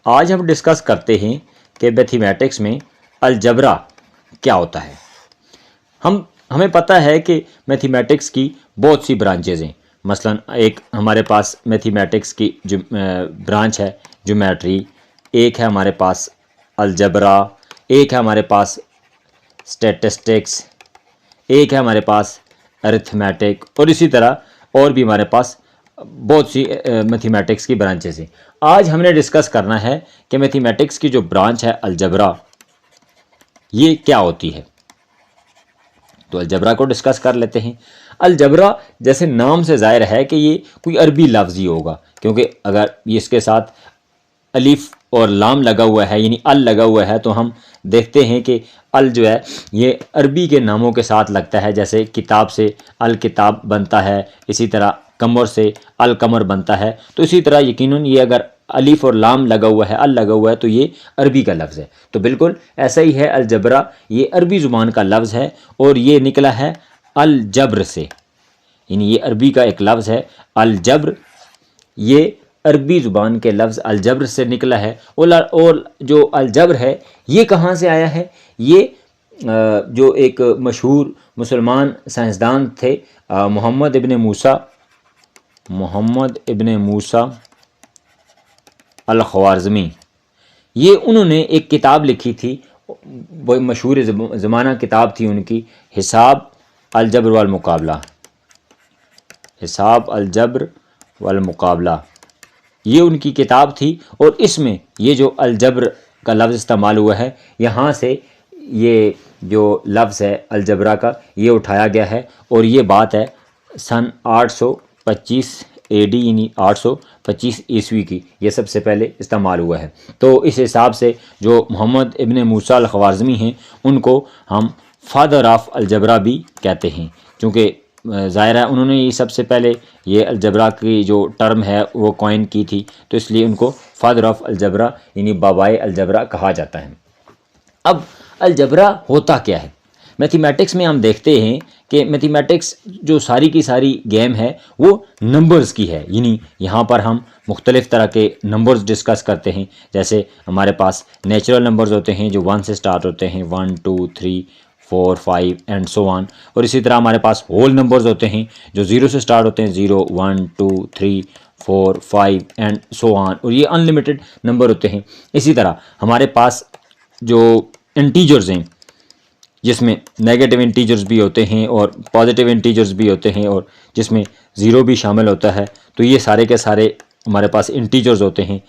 आज हम डिस्कस करते हैं कि मैथमेटिक्स में अलजबरा क्या होता है। हमें पता है कि मैथमेटिक्स की बहुत सी ब्रांचेज हैं। मसलन एक हमारे पास मैथमेटिक्स की जो ब्रांच है ज्योमेट्री, एक है हमारे पास अलजबरा, एक है हमारे पास स्टैटिस्टिक्स, एक है हमारे पास अरिथमेटिक, और इसी तरह और भी हमारे पास बहुत सी मैथमेटिक्स की ब्रांचेस हैं। आज हमने डिस्कस करना है कि मैथमेटिक्स की जो ब्रांच है अलजबरा, ये क्या होती है। तो अलजबरा को डिस्कस कर लेते हैं। अलजबरा जैसे नाम से जाहिर है कि ये कोई अरबी लफ्ज़ ही होगा, क्योंकि अगर इसके साथ अलिफ और लाम लगा हुआ है यानी अल लगा हुआ है तो हम देखते हैं कि अल जो है ये अरबी के नामों के साथ लगता है। जैसे किताब से अल किताब बनता है, इसी तरह कमर से अल कमर बनता है। तो इसी तरह यकीनन ये अगर अलिफ और लाम लगा हुआ है, अल लगा हुआ है, तो ये अरबी का लफ्ज़ है। तो बिल्कुल ऐसा ही है अलजबरा, ये अरबी ज़ुबान का लफ्ज़ है और ये निकला है अल जब्र से, यानी ये अरबी का एक लफ्ज़ है अल जब्र। ये अरबी ज़ुबान के लफ्ज़ अलजब्र से निकला है। और जो अलजब्र है ये कहाँ से आया है? ये जो एक मशहूर मुसलमान साइंसदान थे मोहम्मद इब्न मूसा अल-ख़वारिज़मी, ये उन्होंने एक किताब लिखी थी, वो मशहूर ज़माना किताब थी उनकी, हिसाब अलजब्र वल मुकाबला। हिसाब अलजब्र वल मुकाबला ये उनकी किताब थी और इसमें ये जो अलजब्र का लफ्ज़ इस्तेमाल हुआ है, यहाँ से ये जो लफ्ज़ है अलजबरा का ये उठाया गया है। और ये बात है सन 825 AD यानी 825 ईस्वी की, ये सबसे पहले इस्तेमाल हुआ है। तो इस हिसाब से जो मोहम्मद इब्न मूसा अल-ख़वारिज़मी हैं उनको हम फादर ऑफ अलजबरा भी कहते हैं, क्योंकि ज़ाहिर है उन्होंने ये सबसे पहले ये अलजबरा की जो टर्म है वो कॉइन की थी, तो इसलिए उनको फादर ऑफ अलजबरा यानी बाबाए अलजबरा कहा जाता है। अब अलजबरा होता क्या है? मैथमेटिक्स में हम देखते हैं कि मैथमेटिक्स जो सारी की सारी गेम है वो नंबर्स की है, यानी यहाँ पर हम मुख्तलिफ़ तरह के नंबर्स डिस्कस करते हैं। जैसे हमारे पास नेचुरल नंबर्स होते हैं जो 1 से स्टार्ट होते हैं, 1 2 3 4 5 एंड सो ऑन। और इसी तरह हमारे पास होल नंबर्स होते हैं जो 0 से स्टार्ट होते हैं, 0 1 2 3 4 5 एंड सो ऑन, और ये अनलिमिटेड नंबर होते हैं। इसी तरह हमारे पास जो इंटीजर्स हैं जिसमें नेगेटिव इंटीजर्स भी होते हैं और पॉजिटिव इंटीजर्स भी होते हैं और जिसमें ज़ीरो भी शामिल होता है, तो ये सारे के सारे हमारे पास इंटीजर्स होते हैं।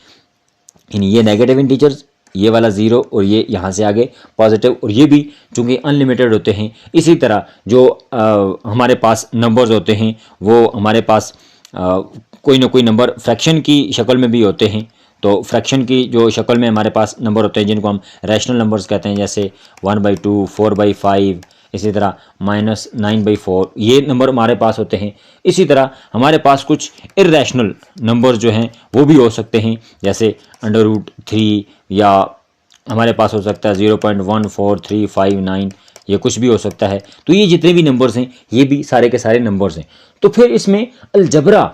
ये नेगेटिव इंटीजर्स, ये वाला ज़ीरो और ये यहाँ से आगे पॉजिटिव, और ये भी चूँकि अनलिमिटेड होते हैं। इसी तरह जो हमारे पास नंबर्स होते हैं वो हमारे पास कोई ना कोई नंबर फ्रैक्शन की शक्ल में भी होते हैं। तो फ्रैक्शन की जो शक्ल में हमारे पास नंबर होते हैं जिनको हम रैशनल नंबर्स कहते हैं, जैसे 1/2 4/5, इसी तरह -9/4, ये नंबर हमारे पास होते हैं। इसी तरह हमारे पास कुछ इर्रेशनल नंबर जो हैं वो भी हो सकते हैं, जैसे √3, या हमारे पास हो सकता है 0.14359, ये कुछ भी हो सकता है। तो ये जितने भी नंबर्स हैं ये भी सारे के सारे नंबर्स हैं। तो फिर इसमें अलजबरा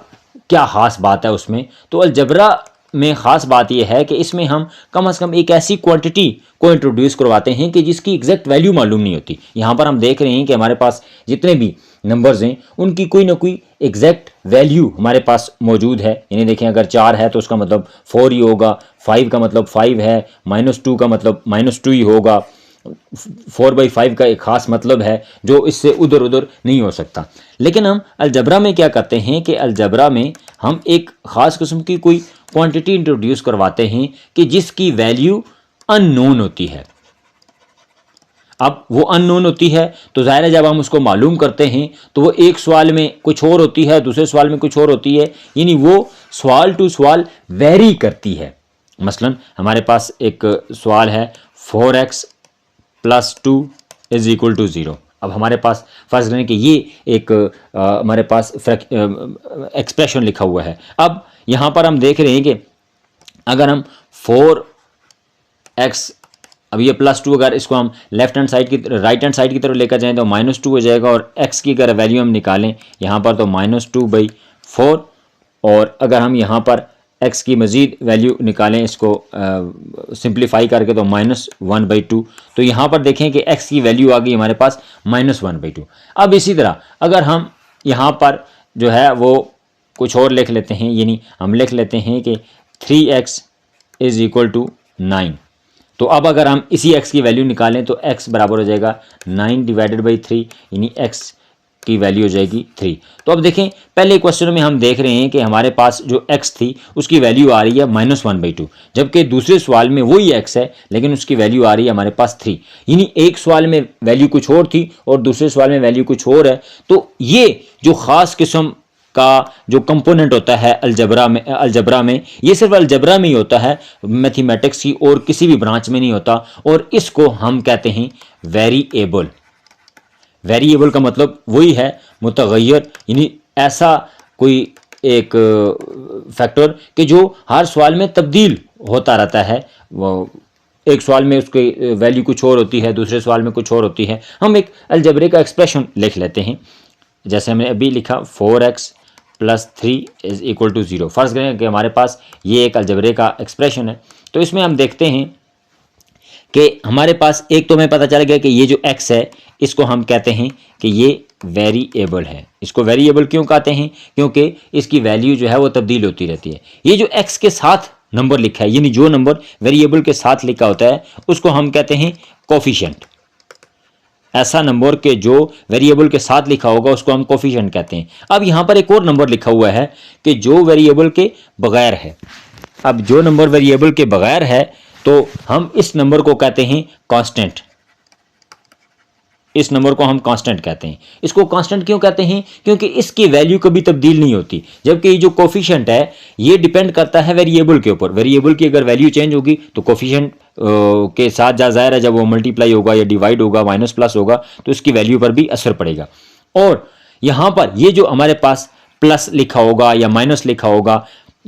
क्या ख़ास बात है उसमें? तो अलजबरा में ख़ास बात यह है कि इसमें हम कम से कम एक ऐसी क्वांटिटी को इंट्रोड्यूस करवाते हैं कि जिसकी एग्जैक्ट वैल्यू मालूम नहीं होती। यहाँ पर हम देख रहे हैं कि हमारे पास जितने भी नंबर्स हैं उनकी कोई ना कोई एग्जैक्ट वैल्यू हमारे पास मौजूद है। यानी देखें, अगर 4 है तो उसका मतलब 4 ही होगा, 5 का मतलब 5 है, -2 का मतलब -2 ही होगा, 4/5 का एक ख़ास मतलब है जो इससे उधर उधर नहीं हो सकता। लेकिन हम अलजबरा में क्या करते हैं कि अलजबरा में हम एक ख़ास किस्म की कोई क्वांटिटी इंट्रोड्यूस करवाते हैं कि जिसकी वैल्यू अननोन होती है। अब वो अननोन होती है तो ज़ाहिर है जब हम उसको मालूम करते हैं तो वो एक सवाल में कुछ और होती है, दूसरे सवाल में कुछ और होती है, यानी वो सवाल टू सवाल वेरी करती है। मसलन हमारे पास एक सवाल है 4x + 2 = 0। अब हमारे पास फर्ज करें कि ये एक हमारे पास एक्सप्रेशन लिखा हुआ है। अब यहाँ पर हम देख रहे हैं कि अगर हम 4x, अब ये +2, अगर इसको हम राइट हैंड साइड की तरफ लेकर जाएं तो -2 हो जाएगा, और x की अगर वैल्यू हम निकालें यहाँ पर तो -2/4, और अगर हम यहाँ पर x की मज़ीद वैल्यू निकालें इसको सिंप्लीफाई करके तो -1/2। तो यहाँ पर देखें कि x की वैल्यू आ गई हमारे पास -1/2। अब इसी तरह अगर हम यहाँ पर जो है वो कुछ और लिख लेते हैं, यानी हम लिख लेते हैं कि 3x = 9। तो अब अगर हम इसी x की वैल्यू निकालें तो x बराबर हो जाएगा 9/3, यानी x की वैल्यू हो जाएगी 3। तो अब देखें पहले क्वेश्चन में हम देख रहे हैं कि हमारे पास जो x थी उसकी वैल्यू आ रही है -1/2, जबकि दूसरे सवाल में वही x है लेकिन उसकी वैल्यू आ रही है हमारे पास 3। यानी एक सवाल में वैल्यू कुछ और थी और दूसरे सवाल में वैल्यू कुछ और है। तो ये जो ख़ास किस्म का जो कंपोनेंट होता है अलजबरा में ये सिर्फ अलजबरा में ही होता है, मैथमेटिक्स की और किसी भी ब्रांच में नहीं होता, और इसको हम कहते हैं वेरिएबल। वेरिएबल का मतलब वही है मुतगय्यर, यानी ऐसा कोई एक फैक्टर कि जो हर सवाल में तब्दील होता रहता है। वो एक सवाल में उसकी वैल्यू कुछ और होती है, दूसरे सवाल में कुछ और होती है। हम एक अलजबरे का एक्सप्रेशन लिख लेते हैं, जैसे हमने अभी लिखा 4x + 3 = 0। फ़र्ज़ करें कि हमारे पास ये एक अलजबरे का एक्सप्रेशन है। तो इसमें हम देखते हैं कि हमारे पास एक तो हमें पता चल गया कि ये जो x है इसको हम कहते हैं कि ये वेरिएबल है। इसको वेरिएबल क्यों कहते हैं? क्योंकि इसकी वैल्यू जो है वो तब्दील होती रहती है। ये जो x के साथ नंबर लिखा है, यानी जो नंबर वेरिएबल के साथ लिखा होता है उसको हम कहते हैं कोफिशिएंट। ऐसा नंबर के जो वेरिएबल के साथ लिखा होगा उसको हम कोफिशिएंट कहते हैं। अब यहाँ पर एक और नंबर लिखा हुआ है कि जो वेरिएबल के बगैर है। अब जो नंबर वेरिएबल के बगैर है तो हम इस नंबर को कहते हैं कांस्टेंट। इस नंबर को हम कांस्टेंट कहते हैं। इसको कांस्टेंट क्यों कहते हैं? क्योंकि इसकी वैल्यू कभी तब्दील नहीं होती, जबकि ये जो कोफिशिएंट है ये डिपेंड करता है वेरिएबल के ऊपर। वेरिएबल की अगर वैल्यू चेंज होगी तो कोफिशिएंट के साथ जाहिर है जब वो मल्टीप्लाई होगा या डिवाइड होगा, माइनस प्लस होगा, तो इसकी वैल्यू पर भी असर पड़ेगा। और यहाँ पर ये जो हमारे पास प्लस लिखा होगा या माइनस लिखा होगा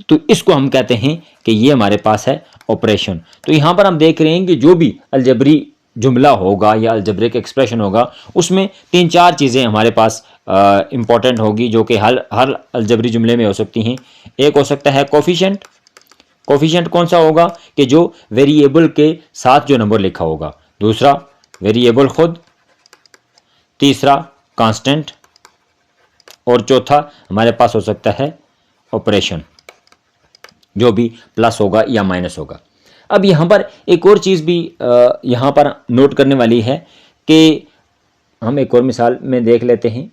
तो इसको हम कहते हैं कि ये हमारे पास है ऑपरेशन। तो यहाँ पर हम देख रहे हैं कि जो भी अलजबरी जुमला होगा या अलजब्रिक एक्सप्रेशन होगा उसमें 3-4 चीज़ें हमारे पास इंपॉर्टेंट होगी जो कि हर अलजबरी जुमले में हो सकती हैं। एक हो सकता है कोफिशिएंट। कोफिशिएंट कौन सा होगा? कि जो वेरिएबल के साथ जो नंबर लिखा होगा। दूसरा वेरिएबल खुद, तीसरा कांस्टेंट, और चौथा हमारे पास हो सकता है ऑपरेशन, जो भी प्लस होगा या माइनस होगा। अब यहाँ पर एक और चीज़ भी यहाँ पर नोट करने वाली है कि हम एक और मिसाल में देख लेते हैं।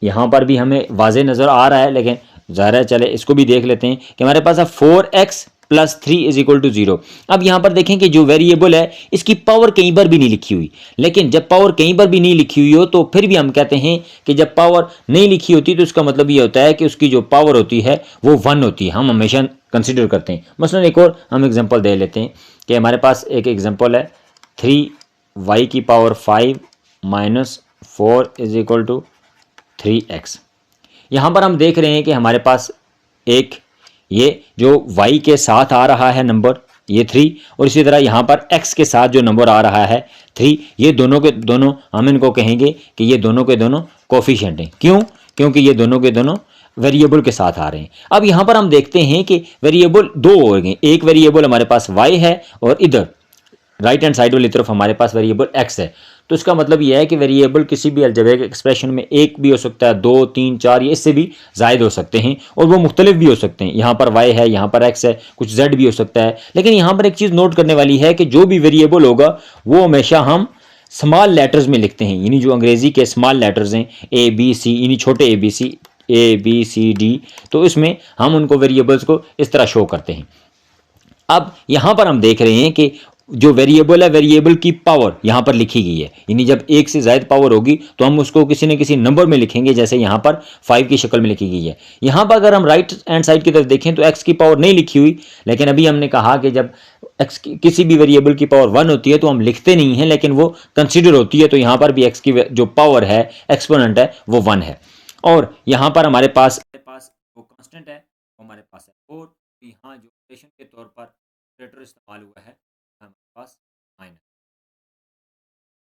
यहाँ पर भी हमें वाज़े नज़र आ रहा है लेकिन ज़ाहिर है चले इसको भी देख लेते हैं कि हमारे पास है 4x + 3 = 0। अब यहाँ पर देखें कि जो वेरिएबल है इसकी पावर कहीं पर भी नहीं लिखी हुई, लेकिन जब पावर कहीं पर भी नहीं लिखी हुई हो तो फिर भी हम कहते हैं कि जब पावर नहीं लिखी होती तो इसका मतलब ये होता है कि उसकी जो पावर होती है वो 1 होती है। हम हमेशा कंसिडर करते हैं। मसलन एक और हम एग्जांपल दे लेते हैं कि हमारे पास एक एग्जांपल है 3y⁵ - 4 = 3x। यहाँ पर हम देख रहे हैं कि हमारे पास एक ये जो y के साथ आ रहा है नंबर ये 3, और इसी तरह यहाँ पर x के साथ जो नंबर आ रहा है 3, ये दोनों के दोनों हम इनको कहेंगे कि ये दोनों के दोनों कोफिशिएंट हैं। क्यों? क्योंकि ये दोनों के दोनों वेरिएबल के साथ आ रहे हैं। अब यहाँ पर हम देखते हैं कि वेरिएबल दो हो गए। एक वेरिएबल हमारे पास y है और इधर राइट हैंड साइड वाली तरफ हमारे पास वेरिएबल x है। तो इसका मतलब यह है कि वेरिएबल किसी भी अलजेब्रिक एक्सप्रेशन में एक भी हो सकता है, 2, 3, 4 या इससे भी ज़ायद हो सकते हैं, और वो मुख्तलिफ भी हो सकते हैं। यहाँ पर y है, यहाँ पर x है, कुछ z भी हो सकता है। लेकिन यहाँ पर एक चीज़ नोट करने वाली है कि जो भी वेरिएबल होगा वो हमेशा हम स्मॉल लेटर्स में लिखते हैं, यानी जो अंग्रेज़ी के स्मॉल लेटर्स हैं ABC, यानी छोटे ABCD, तो इसमें हम उनको वेरिएबल्स को इस तरह शो करते हैं। अब यहाँ पर हम देख रहे हैं कि जो वेरिएबल है वेरिएबल की पावर यहाँ पर लिखी गई है, यानी जब एक से ज़ायद पावर होगी तो हम उसको किसी न किसी नंबर में लिखेंगे, जैसे यहाँ पर 5 की शक्ल में लिखी गई है। यहाँ पर अगर हम राइट हैंड साइड की तरफ देखें तो x की पावर नहीं लिखी हुई, लेकिन अभी हमने कहा कि जब x किसी भी वेरिएबल की पावर 1 होती है तो हम लिखते नहीं हैं, लेकिन वो कंसिडर होती है। तो यहाँ पर भी x की जो पावर है, एक्सपोनेंट है, वो 1 है। और यहाँ पर हमारे पास वो कांस्टेंट है, हमारे पास है 4। यहाँ जो ऑपरेशन के तौर पर ऑपरेटर इस्तेमाल हुआ है हमारे पास